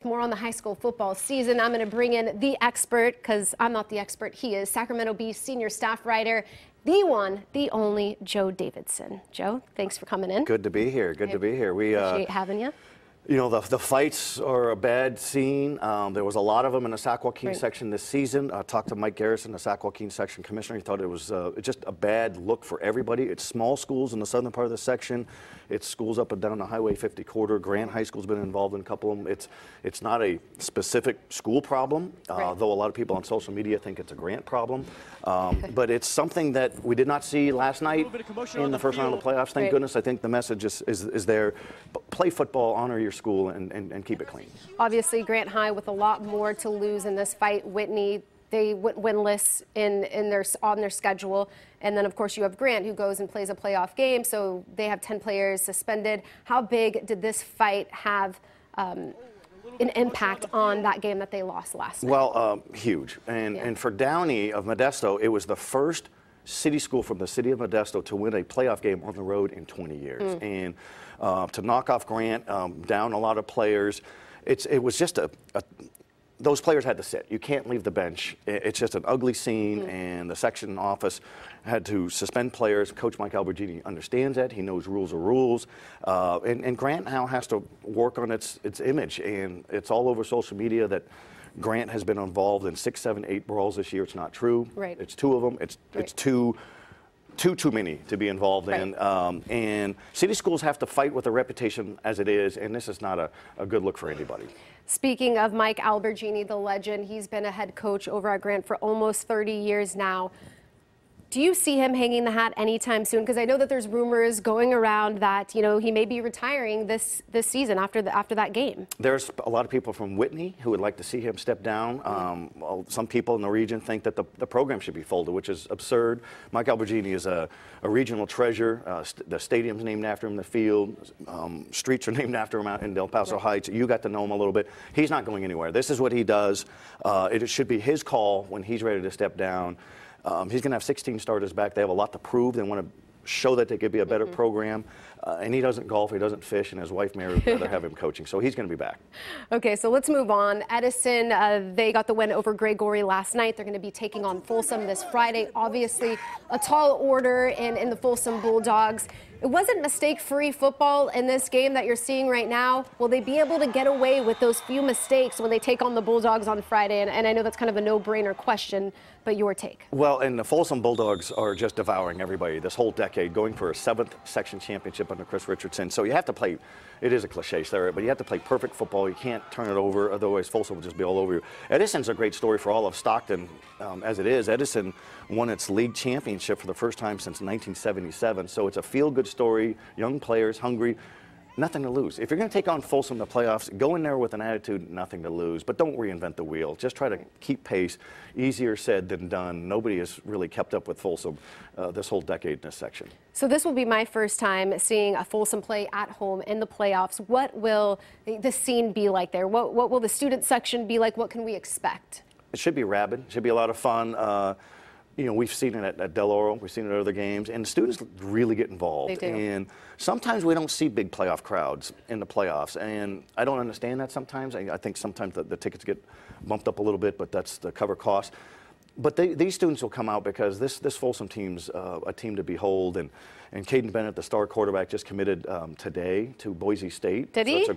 more on the high school football season. I'm going to bring in the expert, because I'm not the expert. He is Sacramento Bee senior staff writer, the one, the only Joe Davidson. Joe, thanks for coming in. Good to be here. Good to be here. We appreciate having you. You know, the fights are a bad scene. There was a lot of them in the Sac Joaquin section this season. I talked to Mike Garrison, the Sac Joaquin section commissioner. He thought it was just a bad look for everybody. It's small schools in the southern part of the section. It's schools up and down the Highway 50 corridor. Grant High School's been involved in a couple of them. It's not a specific school problem, though a lot of people on social media think it's a Grant problem. But it's something that we did not see last night in the first round of the playoffs. Thank goodness. I think the message is there. Play football, honor your school, and keep it clean. Obviously, Grant High with a lot more to lose in this fight. Whitney, they went winless on their schedule. And then, of course, you have Grant, who goes and plays a playoff game, so they have 10 players suspended. How big did this fight have an impact on that game that they lost last night? Well, huge. And for Downey of Modesto, it was the first city school from the city of Modesto to win a playoff game on the road in 20 years. And to knock off Grant, down a lot of players, it was just those players had to sit. You can't leave the bench. It's just an ugly scene, and the section office had to suspend players. Coach Mike Albertini understands that. He knows rules are rules. And Grant now has to work on its image, and it's all over social media that Grant has been involved in 6, 7, 8 brawls this year. It's not true. Right. It's 2 of them. It's too many to be involved in. And city schools have to fight with a reputation as it is, and this is not a good look for anybody. Speaking of Mike Albertini, the legend, he's been a head coach over at Grant for almost 30 years now. Do you see him hanging the hat anytime soon? Because I know that there's rumors going around that, you know, he may be retiring this season after that game. There's a lot of people from Whitney who would like to see him step down. Some people in the region think that the program should be folded, which is absurd. Mike Albertini is a regional treasure. The stadium's named after him, the field. Streets are named after him out in Del Paso Heights. You got to know him a little bit. He's not going anywhere. This is what he does. It should be his call when he's ready to step down. He's going to have 16 starters back. They have a lot to prove. They want to show that they could be a better program. And he doesn't golf, he doesn't fish, and his wife Mary would rather have him coaching. So he's going to be back. Okay, so let's move on. Edison, they got the win over Gregory last night. They're going to be taking on Folsom this Friday. Obviously, a tall order in the Folsom Bulldogs. It wasn't mistake-free football in this game that you're seeing right now. Will they be able to get away with those few mistakes when they take on the Bulldogs on Friday? And I know that's kind of a no-brainer question, but your take. Well, and the Folsom Bulldogs are just devouring everybody this whole decade, going for a 7th section championship under Chris Richardson. So you have to play, it is a cliche, Sarah, but you have to play perfect football. You can't turn it over, otherwise Folsom will just be all over you. Edison's a great story for all of Stockton as it is. Edison won its league championship for the first time since 1977. So it's a feel-good story, young players, hungry, nothing to lose. If you're going to take on Folsom in the playoffs, go in there with an attitude, nothing to lose, but don't reinvent the wheel. Just try to keep pace. Easier said than done. Nobody has really kept up with Folsom this whole decade in this section. So this will be my first time seeing a Folsom play at home in the playoffs. What will the scene be like there? What will the student section be like? What can we expect? It should be rabid. It should be a lot of fun. You know, we've seen it at Del Oro, we've seen it at other games, and the students really get involved. They do. And sometimes we don't see big playoff crowds in the playoffs, and I don't understand that sometimes. I think sometimes the tickets get bumped up a little bit, but that's the cover cost. But these students will come out because this Folsom team's a team to behold, and Caden Bennett, the star quarterback, just committed today to Boise State. Did he? So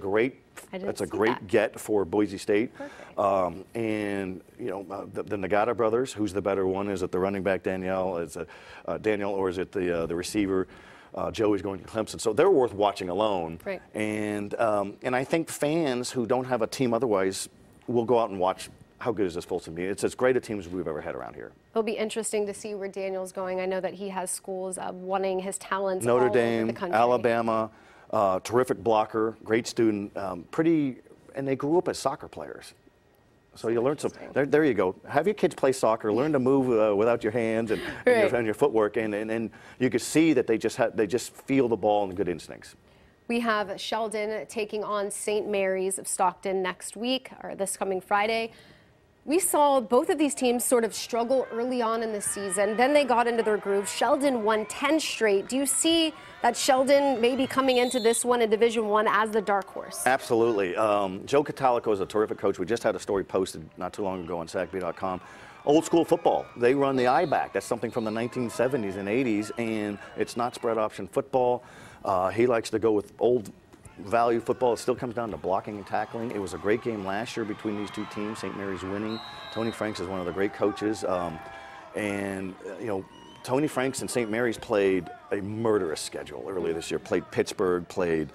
it's a great get for Boise State. And you know the Nagata brothers, who's the better one? Is it the running back Daniel? Is it Daniel, or is it the receiver? Joey's going to Clemson, so they're worth watching alone. Right. And I think fans who don't have a team otherwise will go out and watch. How good is this Folsom team? It's as great a team as we've ever had around here. It'll be interesting to see where Daniel's going. I know that he has schools wanting his talents Notre all over Dame, the country. Alabama, terrific blocker, great student, and they grew up as soccer players. So you learn some. There you go. Have your kids play soccer. Learn to move without your hands and your footwork, and you can see that they just feel the ball and good instincts. We have Sheldon taking on St. Mary's of Stockton next week, or this coming Friday. We saw both of these teams sort of struggle early on in the season. Then they got into their groove. Sheldon won 10 straight. Do you see that Sheldon maybe coming into this one in Division I as the dark horse? Absolutely. Joe Catalico is a terrific coach. We just had a story posted not too long ago on SacB.com. Old school football. They run the eye back. That's something from the 1970s and 80s, and it's not spread option football. He likes to go with old value football. It still comes down to blocking and tackling. It was a great game last year between these two teams. St. Mary's winning. Tony Franks is one of the great coaches. Tony Franks and St. Mary's played a murderous schedule earlier this year. Played Pittsburgh, played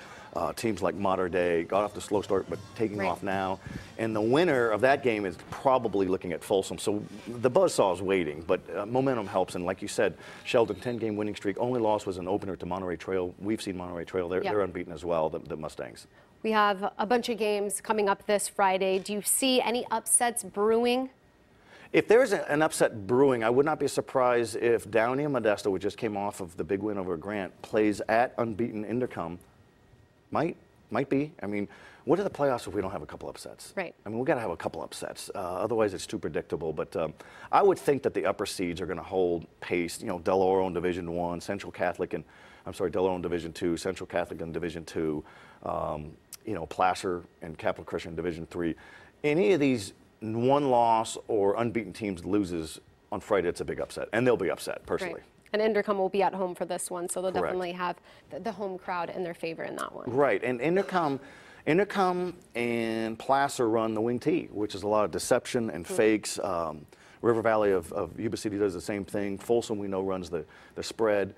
teams like Mater Dei, got off the slow start, but taking off now. And the winner of that game is probably looking at Folsom. So the buzzsaw is waiting, but momentum helps. And like you said, Sheldon, 10-game winning streak. Only loss was an opener to Monterey Trail. We've seen Monterey Trail. They're unbeaten as well, the Mustangs. We have a bunch of games coming up this Friday. Do you see any upsets brewing? If there's an upset brewing, I would not be surprised if Downey and Modesto, which just came off of the big win over Grant, plays at unbeaten Intercom. Might be. I mean, what are the playoffs if we don't have a couple upsets? Right. I mean, we've got to have a couple upsets. Otherwise, it's too predictable. But I would think that the upper seeds are going to hold pace. You know, Del Oro in Division I, Del Oro in Division II, Central Catholic in Division II, Placer and Capital Christian in Division III. Any of these one loss or unbeaten teams loses on Friday, it's a big upset, and they'll be upset personally. Right. And Intercom will be at home for this one, so they'll definitely have the home crowd in their favor in that one. Right, and Intercom and Placer run the wing T, which is a lot of deception and fakes. River Valley of Yuba City does the same thing. Folsom, we know, runs the spread.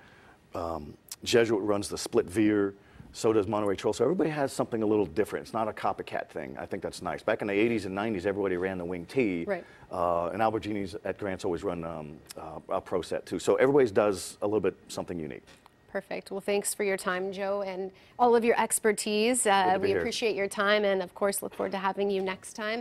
Jesuit runs the split veer. So does Monterey Trail. So everybody has something a little different. It's not a copycat thing. I think that's nice. Back in the 80s and 90s, everybody ran the wing T. Right. And Albertini's at Grant's always run a pro set too. So everybody's does a little bit something unique. Perfect. Well, thanks for your time, Joe, and all of your expertise. We appreciate your time, and of course look forward to having you next time.